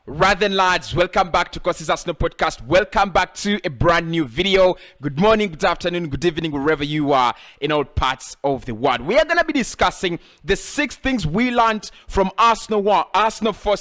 Rather than lads, welcome back to Cossy's Arsenal podcast. Welcome back to a brand new video. Good morning, good afternoon, good evening, wherever you are in all parts of the world. We are going to be discussing the 6 things we learned from Arsenal 4,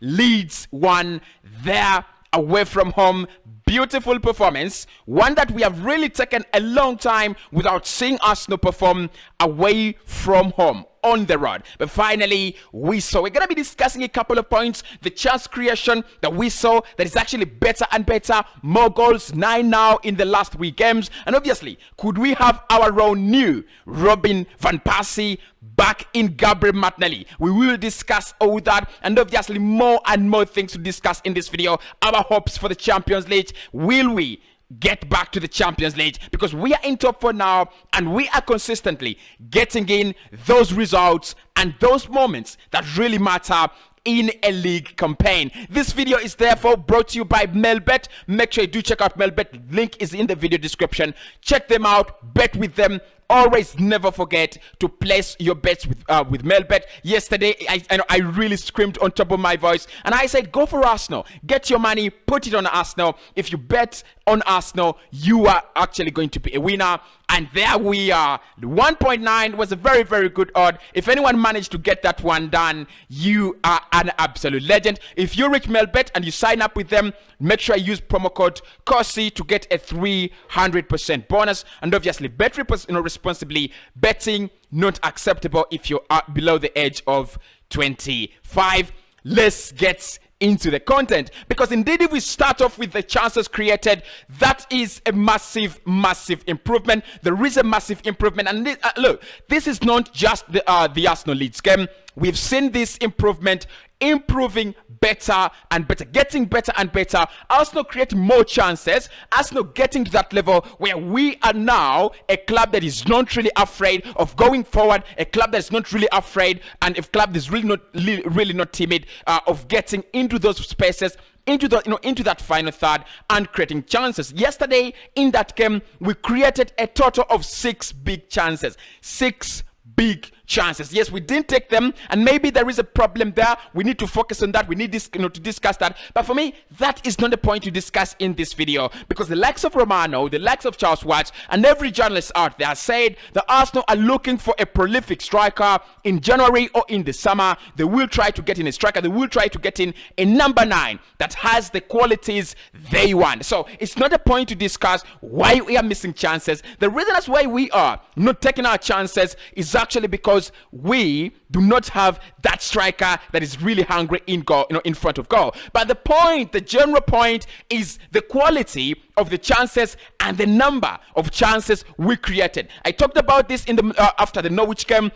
Leeds 1, there away from home. Beautiful performance, one that we have really taken a long time without seeing Arsenal perform away from home on the road. But finally, we're going to be discussing a couple of points. The chance creation that we saw that is actually better and better. More goals, 9 now in the last 3 games. And obviously, could we have our own new Robin van Persie back in Gabriel Martinelli? We will discuss all that and obviously more and more things to discuss in this video. Our hopes for the Champions League. Will we get back to the Champions League? Because we are in top 4 now and we are consistently getting in those results and those moments that really matter in a league campaign. This video is therefore brought to you by Melbet. Make sure you do check out Melbet. Link is in the video description. Check them out, bet with them. Always never forget to place your bets with Melbet. Yesterday, I really screamed on top of my voice and I said, go for Arsenal. Get your money, put it on Arsenal. If you bet on Arsenal, you are actually going to be a winner. And there we are. The 1.9 was a very, very good odd. If anyone managed to get that one done, you are an absolute legend. If you reach Melbet and you sign up with them, make sure you use promo code Cossy to get a 300% bonus. And obviously, bet responsibly. Betting not acceptable if you are below the age of 25. Let's get into the content, because indeed if we start off with the chances created, that is a massive improvement. There is a massive improvement, and look, this is not just the Arsenal Leeds game. We've seen this improvement improving better and better, getting better and better. Arsenal creating more chances. Arsenal getting to that level where we are now a club that is not really afraid of going forward, a club that is not really afraid, and a club that is really not timid of getting into those spaces, into that final third and creating chances. Yesterday in that game, we created a total of 6 big chances. 6 big chances. Yes, we didn't take them, and maybe there is a problem there. We need to focus on that. We need this, to discuss that. But for me, that is not the point to discuss in this video, because the likes of Romano, the likes of Charles Watts, and every journalist out there said that Arsenal are looking for a prolific striker in January or in the summer. They will try to get in a striker. They will try to get in a number 9 that has the qualities they want. So it's not a point to discuss why we are missing chances. The reason that's why we are not taking our chances is actually because we do not have that striker that is really hungry in goal, in front of goal. But the general point is the quality of the chances and the number of chances we created. I talked about this in the after the Norwich game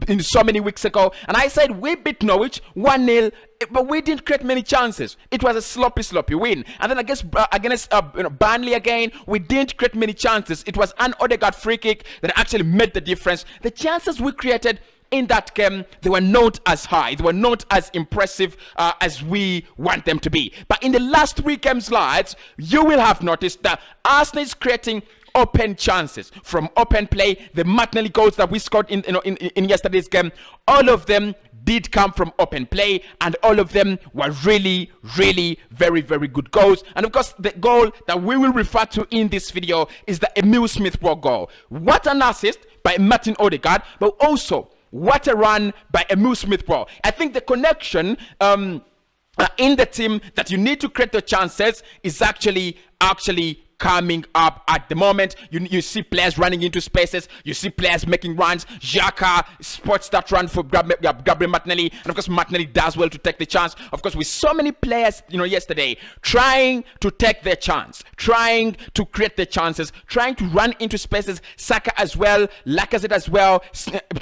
in so many weeks ago, and I said we beat Norwich 1-0. But we didn't create many chances. It was a sloppy win. And then against Burnley again, we didn't create many chances. It was an Odegaard free kick that actually made the difference. The chances we created in that game, they were not as high. They were not as impressive as we want them to be. But in the last 3 games, lads, you will have noticed that Arsenal is creating open chances from open play. The Martinelli goals that we scored in yesterday's game, all of them did come from open play, and all of them were really very good goals. And of course, the goal that we will refer to in this video is the Emile Smith-Rowe goal. What an assist by Martin Odegaard, but also what a run by Emile Smith-Rowe. I think the connection in the team that you need to create the chances is actually coming up at the moment. You see players running into spaces. You see players making runs. Xhaka spots that run for Gabriel Martinelli, and of course Martinelli does well to take the chance. Of course, with so many players, yesterday trying to take their chance, trying to create the chances, trying to run into spaces. Saka as well, Lacazette as well,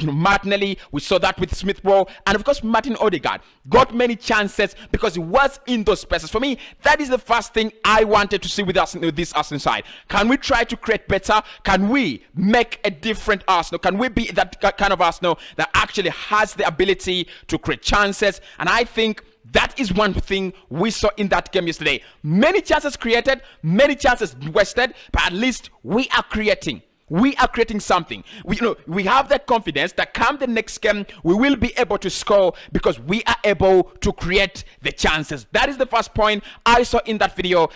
Martinelli. We saw that with Smith-Rowe, and of course Martin Odegaard got many chances because he was in those spaces. For me, that is the first thing I wanted to see with us this Arsenal side. Can we try to create better? Can we make a different Arsenal? Can we be that kind of Arsenal that actually has the ability to create chances? And I think that is one thing we saw in that game yesterday. Many chances created, many chances wasted, but at least we are creating. we are creating something. We have that confidence that come the next game, we will be able to score because we are able to create the chances. That is the first point I saw in that video,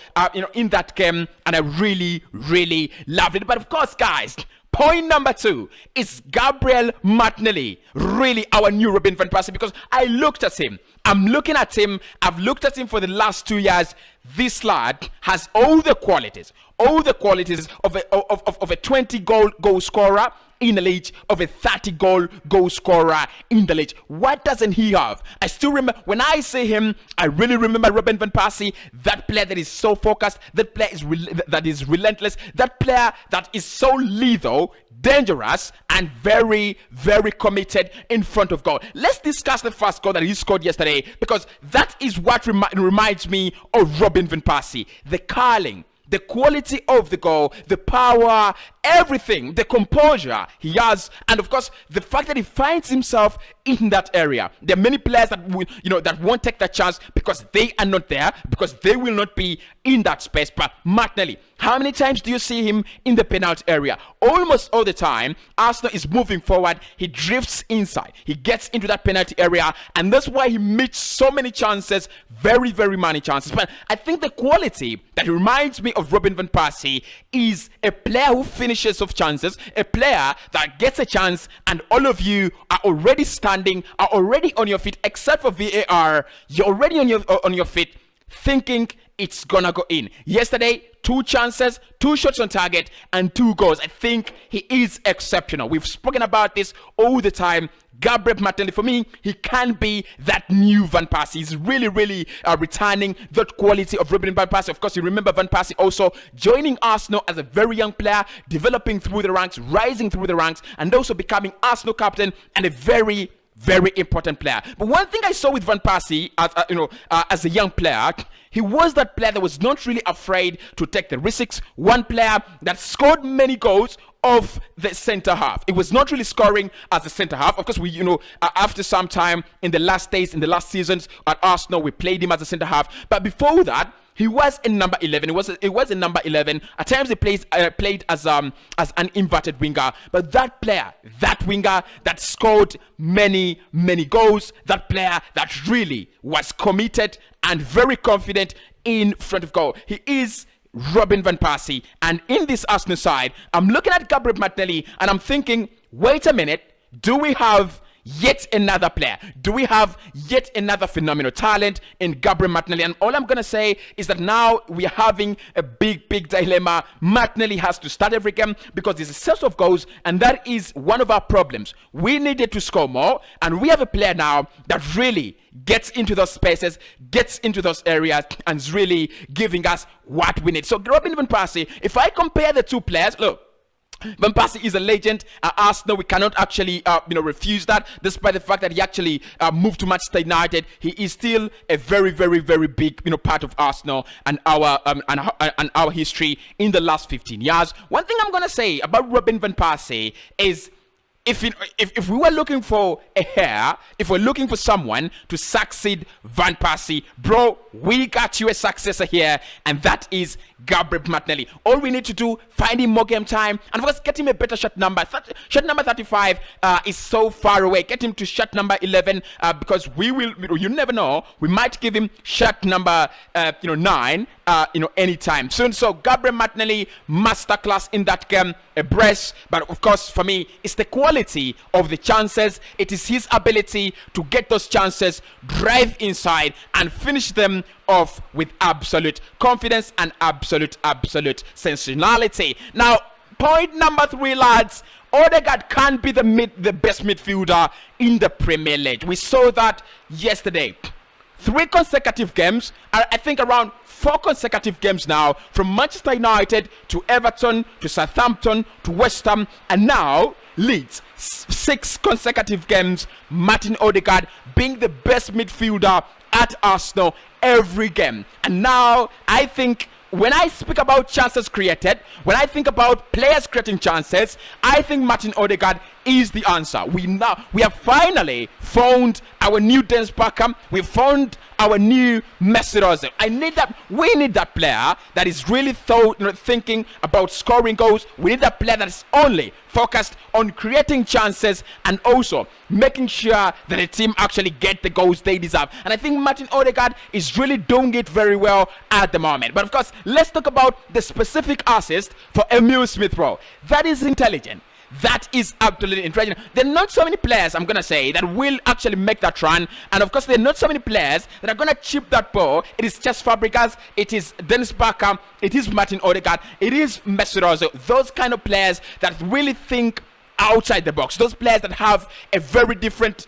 in that game, and I really, really loved it. But of course, guys, point number 2 is Gabriel Martinelli, really our new Robin van Persie, because I looked at him. I'm looking at him. I've looked at him for the last 2 years. This lad has all the qualities of a 20 goal scorer in the league, of a 30 goal scorer in the league. What doesn't he have? I still remember when I see him, I really remember Robin van Persie, that player that is so focused, that player that is relentless, that player that is so lethal, dangerous, and very, very committed in front of goal. Let's discuss the first goal that he scored yesterday, because that is what reminds me of Robin van Persie. The curling, the quality of the goal, the power, everything, the composure he has, and of course the fact that he finds himself in that area. There are many players that will, that won't take that chance because they are not there, because they will not be in that space. But Martinelli, how many times do you see him in the penalty area? Almost all the time. Arsenal is moving forward, he drifts inside, he gets into that penalty area, and that's why he meets so many chances, very, very many chances. But I think the quality that reminds me of Robin van Persie is a player who finishes off chances, a player that gets a chance, and all of you are already standing, are already on your feet, except for VAR. You're already on your feet, thinking it's gonna go in. Yesterday, 2 chances, 2 shots on target, and 2 goals. I think he is exceptional. We've spoken about this all the time. Gabriel Martinelli, for me, he can be that new Van Persie. He's really, really returning that quality of Robin van Persie. Of course, you remember Van Persie also joining Arsenal as a very young player, developing through the ranks, rising through the ranks, and also becoming Arsenal captain and a very, very important player. But one thing I saw with Van Persie, as a young player, he was that player that was not really afraid to take the risks. One player that scored many goals of the center half. It was not really scoring as a center half. Of course, after some time in the last days, in the last seasons at Arsenal, we played him as a center half. But before that, he was in number 11. It was in number 11. At times he played as an inverted winger. But that player, that winger that scored many, many goals, that player that really was committed and very confident in front of goal. He is Robin van Persie. And in this Arsenal side, I'm looking at Gabriel Martinelli and I'm thinking, wait a minute, do we have yet another player? Do we have yet another phenomenal talent in Gabriel Martinelli? And all I'm going to say is that now we are having a big, big dilemma. Martinelli has to start every game because there's a set of goals, and that is one of our problems. We needed to score more, and we have a player now that really gets into those spaces, gets into those areas, and is really giving us what we need. So Robin van Persie, if I compare the 2 players, look, Van Persie is a legend at Arsenal. We cannot actually, refuse that. Despite the fact that he actually moved to Manchester United, he is still a very, very, very big, part of Arsenal and our history in the last 15 years. One thing I'm gonna say about Robin van Persie is, if we were looking for a heir, if we're looking for someone to succeed Van Persie, bro, we got you a successor here, and that is Gabriel Martinelli. All we need to do, find him more game time, and of course, get him a better shot number. Shot number 35 is so far away. Get him to shot number 11 because we will. You never know. We might give him shot number 9. Anytime soon. So Gabriel Martinelli, masterclass in that game, a brace. But of course, for me, it's the quality of the chances. It is his ability to get those chances, drive inside, and finish them off with absolute confidence and absolute sensationality. Now, point number 3, lads. Odegaard can't be the best midfielder in the Premier League. We saw that yesterday. 3 consecutive games, I think around 4 consecutive games now, from Manchester United to Everton to Southampton to West Ham, and now Leeds. 6 consecutive games, Martin Odegaard being the best midfielder at Arsenal every game. And now I think, when I speak about chances created, when I think about players creating chances, I think Martin Odegaard is the answer. We have finally found our new Dennis Parkham. We found our new Mesut Ozil. We need that player that is really thinking about scoring goals. We need that player that is only focused on creating chances and also making sure that the team actually get the goals they deserve. And I think Martin Odegaard is really doing it very well at the moment. But of course, let's talk about the specific assist for Emile Smith-Rowe. That is intelligent. That is absolutely interesting. There are not so many players, I'm going to say, that will actually make that run. And of course, there are not so many players that are going to chip that ball. It is just Fabregas, it is Dennis Bergkamp, it is Martin Odegaard, it is Mesut Ozil. Those kind of players that really think outside the box, those players that have a very different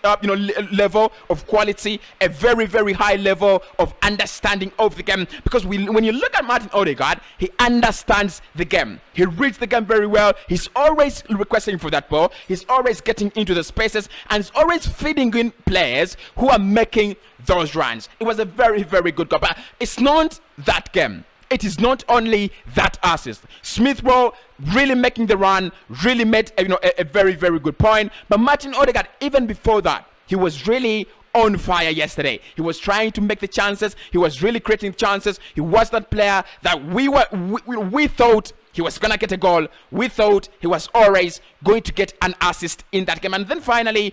level of quality, a very, very high level of understanding of the game. Because when you look at Martin Odegaard, he understands the game. He reads the game very well. He's always requesting for that ball. He's always getting into the spaces, and he's always feeding in players who are making those runs. It was a very, very good goal. But it's not that game. It is not only that assist. Smith-Rowe really making the run, really made a very, very good point. But Martin Odegaard, even before that, he was really on fire yesterday. He was trying to make the chances. He was really creating chances. He was that player that we thought he was gonna get a goal. We thought he was always going to get an assist in that game. And then finally,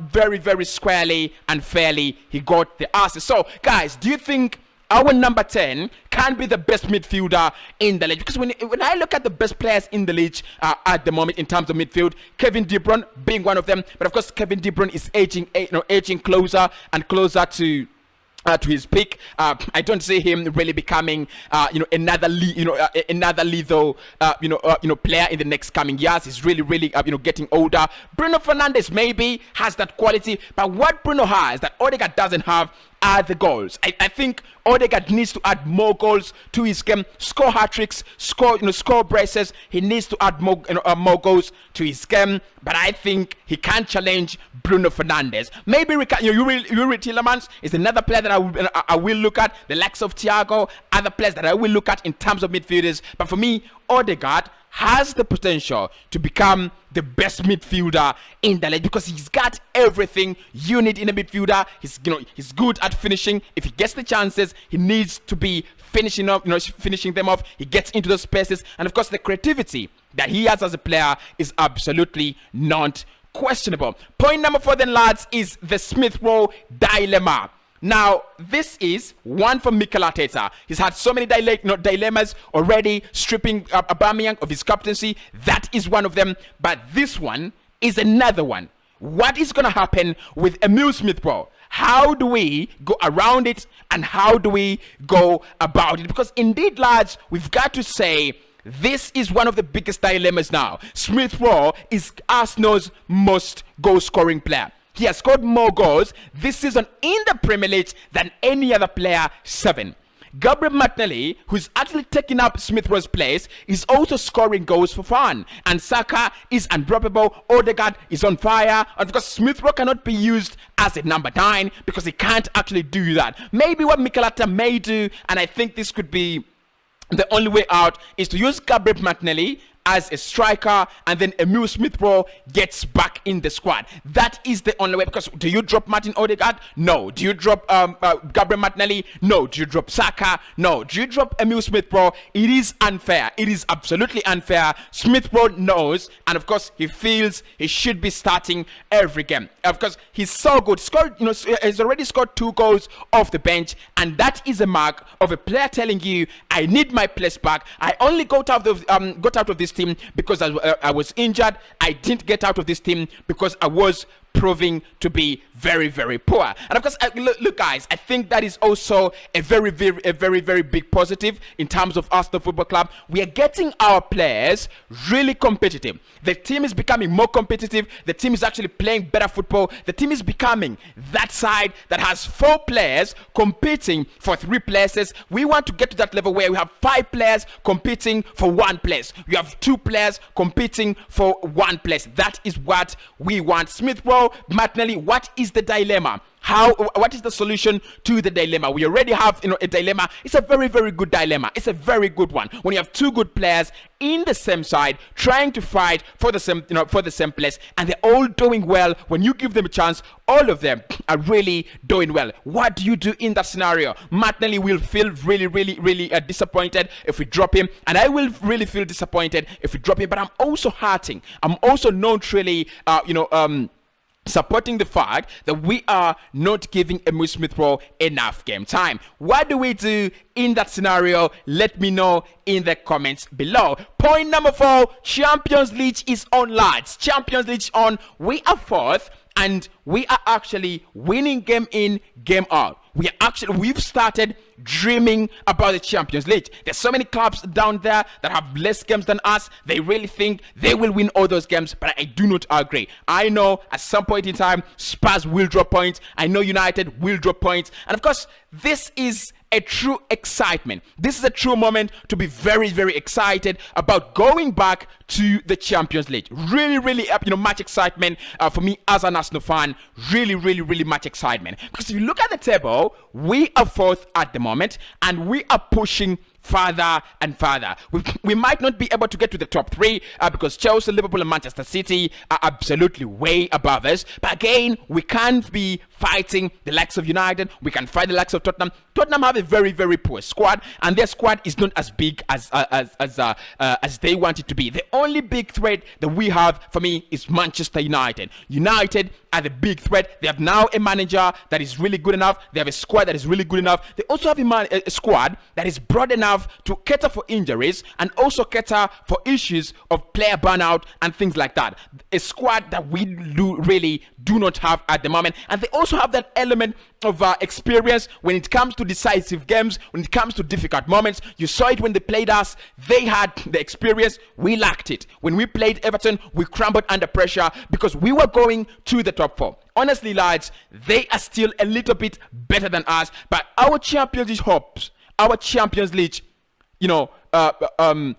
very, very squarely and fairly, he got the assist. So, guys, do you think our number 10 can be the best midfielder in the league? Because when I look at the best players in the league at the moment in terms of midfield, Kevin De Bruyne being one of them. But of course, Kevin De Bruyne is aging closer and closer to his peak. I don't see him really becoming another lethal player in the next coming years. He's really getting older. Bruno Fernandes maybe has that quality, but what Bruno has that Odegaard doesn't have are the goals. I think Odegaard needs to add more goals to his game, score hat-tricks, score braces. He needs to add more goals to his game. But I think he can challenge Bruno Fernandes. Maybe Yuri Tillemans is another player that I will look at. The likes of Thiago, other players that I will look at in terms of midfielders. But for me, Odegaard has the potential to become the best midfielder in the league because he's got everything you need in a midfielder. He's good at finishing. If he gets the chances, he needs to be finishing them off. He gets into the spaces, and of course, the creativity that he has as a player is absolutely not questionable. Point number 4 then, lads, is the Smith-Rowe dilemma. Now, this is one from Mikel Arteta. He's had so many dilemmas already, stripping Aubameyang of his captaincy. That is one of them. But this one is another one. What is going to happen with Emile Smith-Rowe? How do we go around it, and how do we go about it? Because indeed, lads, we've got to say this is one of the biggest dilemmas now. Smith-Rowe is Arsenal's most goal-scoring player. He has scored more goals this season in the Premier League than any other player, 7. Gabriel Martinelli, who's actually taking up Smith-Rowe's place, is also scoring goals for fun. And Saka is unbreakable. Odegaard is on fire. And because Smith-Rowe cannot be used as a number 9 because he can't actually do that. Maybe what Mikel Arteta may do, and I think this could be the only way out, is to use Gabriel Martinelli as a striker, and then Emile Smith-Rowe gets back in the squad. That is the only way. Because do you drop Martin Odegaard? No. Do you drop Gabriel Martinelli? No. Do you drop Saka? No. Do you drop Emile Smith-Rowe? It is unfair. It is absolutely unfair. Smith-Rowe knows, and of course he feels he should be starting every game. Of course, he's so good. He's already scored 2 goals off the bench, and that is a mark of a player telling you, I need my place back. I only got out of this team because I was injured. I didn't get out of this team because I was proving to be very, very poor. And of course, look guys, I think that is also a very, very big positive in terms of Arsenal Football Club. We are getting our players really competitive. The team is becoming more competitive. The team is actually playing better football. The team is becoming that side that has 4 players competing for 3 places. We want to get to that level where we have 5 players competing for 1 place. We have 2 players competing for 1 place. That is what we want. Smith-Rowe, Martinelli, what is the dilemma? what is the solution to the dilemma? We already have a dilemma. It's a very, very good dilemma. It's a very good one. When you have two good players in the same side trying to fight for the same place, and they're all doing well, when you give them a chance, all of them are really doing well. What do you do in that scenario? Martinelli will feel really, really, really disappointed if we drop him, and I will really feel disappointed if we drop him. But I'm also hurting. I'm also not really supporting the fact that we are not giving Emile Smith-Rowe enough game time. What do we do in that scenario? Let me know in the comments below. Point number 4, Champions League is on, lads. Champions League on. We are 4th, and we are actually winning game in, game out. We've started dreaming about the Champions League. There's so many clubs down there that have less games than us. They really think they will win all those games, but I do not agree. I know at some point in time Spurs will drop points. I know United will drop points, and of course this is a true excitement. This is a true moment to be very, very excited about going back to the Champions League. Really, really, much excitement for me as an Arsenal fan. Really, really, really much excitement. Because if you look at the table, we are 4th at the moment, and we are pushing further and further. We might not be able to get to the top 3 because Chelsea, Liverpool, and Manchester City are absolutely way above us. But again, we can't be fighting the likes of United. We can fight the likes of Tottenham. Tottenham have a very, very poor squad, and their squad is not as big as they want it to be. The only big threat that we have, for me, is Manchester United. United are the big threat. They have now a manager that is really good enough. They have a squad that is really good enough. They also have a squad that is broad enough to cater for injuries and also cater for issues of player burnout and things like that. A squad that we really do not have at the moment. And they also have that element of experience when it comes to decisive games, when it comes to difficult moments. You saw it when they played us. They had the experience. We lacked it. When we played Everton, we crumbled under pressure because we were going to the top 4. Honestly, lads, they are still a little bit better than us, but our Champions League hopes, our Champions League,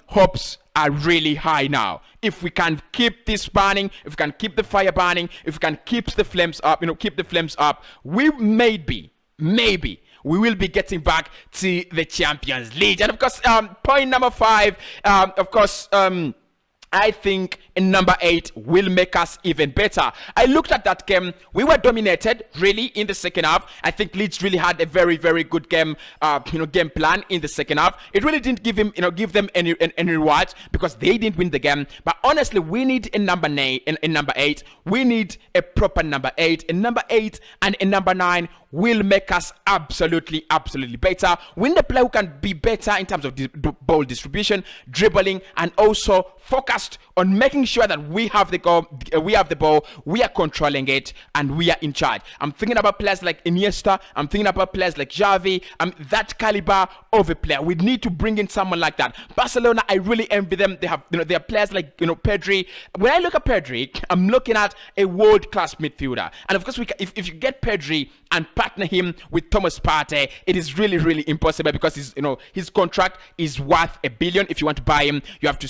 hopes are really high now. If we can keep this burning, if we can keep the fire burning, if we can keep the flames up, we maybe we will be getting back to the Champions League. And of course, point number 5, of course, I think in number 8 will make us even better. I looked at that game. We were dominated really in the second half. I think Leeds really had a very, very good game, game plan in the second half. It really didn't give them any rewards because they didn't win the game. But honestly, we need a number 9 in number 8. We need a proper number 8. In number 8 and in number 9 will make us absolutely better. We need a player who can be better in terms of ball distribution, dribbling, and also focused on making sure that we have the ball, we are controlling it, and we are in charge. I'm thinking about players like Iniesta. I'm thinking about players like Xavi. That caliber of a player. We need to bring in someone like that. Barcelona, I really envy them. They have, they are players like Pedri. When I look at Pedri, I'm looking at a world-class midfielder. And of course, if you get Pedri and partner him with Thomas Partey, it is really, really impossible because his contract is worth $1 billion. If you want to buy him, you have to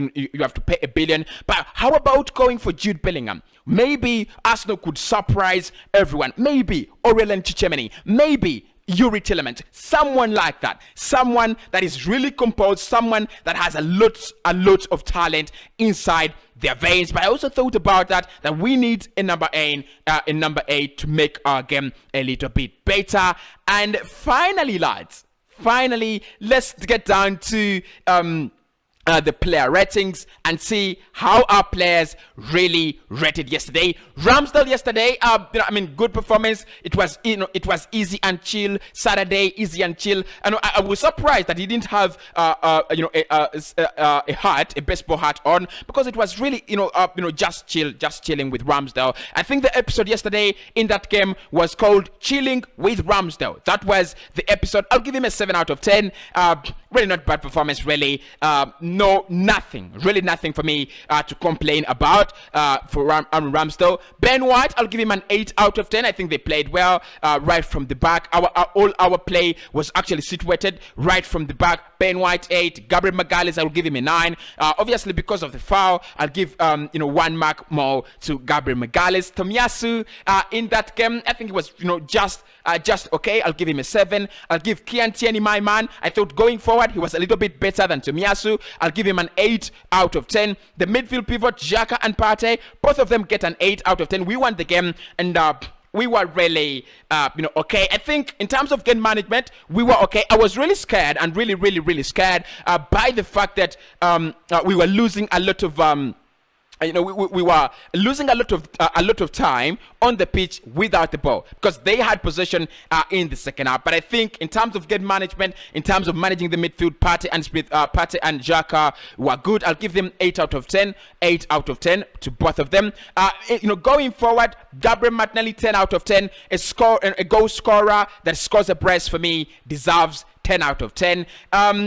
you have to pay $1 billion. But how about going for Jude Bellingham? Maybe Arsenal could surprise everyone. Maybe Aurelien Tchouameni. Maybe Yuri Tillemans, someone like that, someone that is really composed, someone that has a lot of talent inside their veins. But I also thought about that we need a number 8 to make our game a little bit better. And finally, lads, let's get down to the player ratings and see how our players really rated yesterday. Ramsdale yesterday, good performance. It was easy and chill. Saturday, easy and chill. And I was surprised that he didn't have a baseball hat on because it was really just chilling with Ramsdale. I think the episode yesterday in that game was called Chilling with Ramsdale. That was the episode. I'll give him a 7 out of 10. Really not bad performance, really. really nothing for me to complain about for Ramsdale. Ben White, I'll give him an 8 out of 10. I think they played well right from the back. All our play was actually situated right from the back. Ben White 8, Gabriel Magalhaes, I'll give him a 9. Obviously because of the foul, I'll give 1 mark more to Gabriel Magalhaes. Tomiyasu in that game, I think it was just okay. I'll give him a 7. I'll give Kian Tierney, my man. I thought going forward he was a little bit better than Tomiyasu. I'll give him an 8 out of 10. The midfield pivot, Xhaka and Partey, both of them get an 8 out of 10. We won the game, and we were really, okay. I think in terms of game management, we were okay. I was really scared and really scared by the fact that we were losing a lot of we were losing a lot of time on the pitch without the ball because they had possession in the second half. But I think in terms of game management, in terms of managing the midfield, Partey and Xhaka were good. I'll give them 8 out of 10. 8 out of 10 to both of them. Going forward, Gabriel Martinelli 10 out of 10. A goal scorer that scores a brace for me deserves 10 out of 10.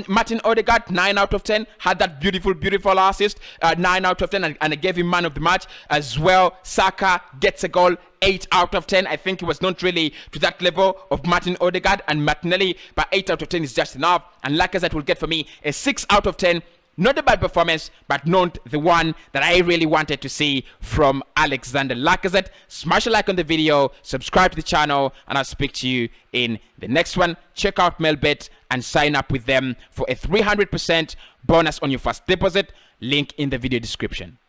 Martin Odegaard 9 out of 10, had that beautiful assist, 9 out of 10, and I gave him man of the match as well. Saka gets a goal, 8 out of 10. I think he was not really to that level of Martin Odegaard and Martinelli, but 8 out of 10 is just enough. And Lacazette will get for me a 6 out of 10. Not a bad performance, but not the one that I really wanted to see from Alexander Lacazette. Smash a like on the video, subscribe to the channel, and I'll speak to you in the next one. Check out Melbet and sign up with them for a 300% bonus on your first deposit. Link in the video description.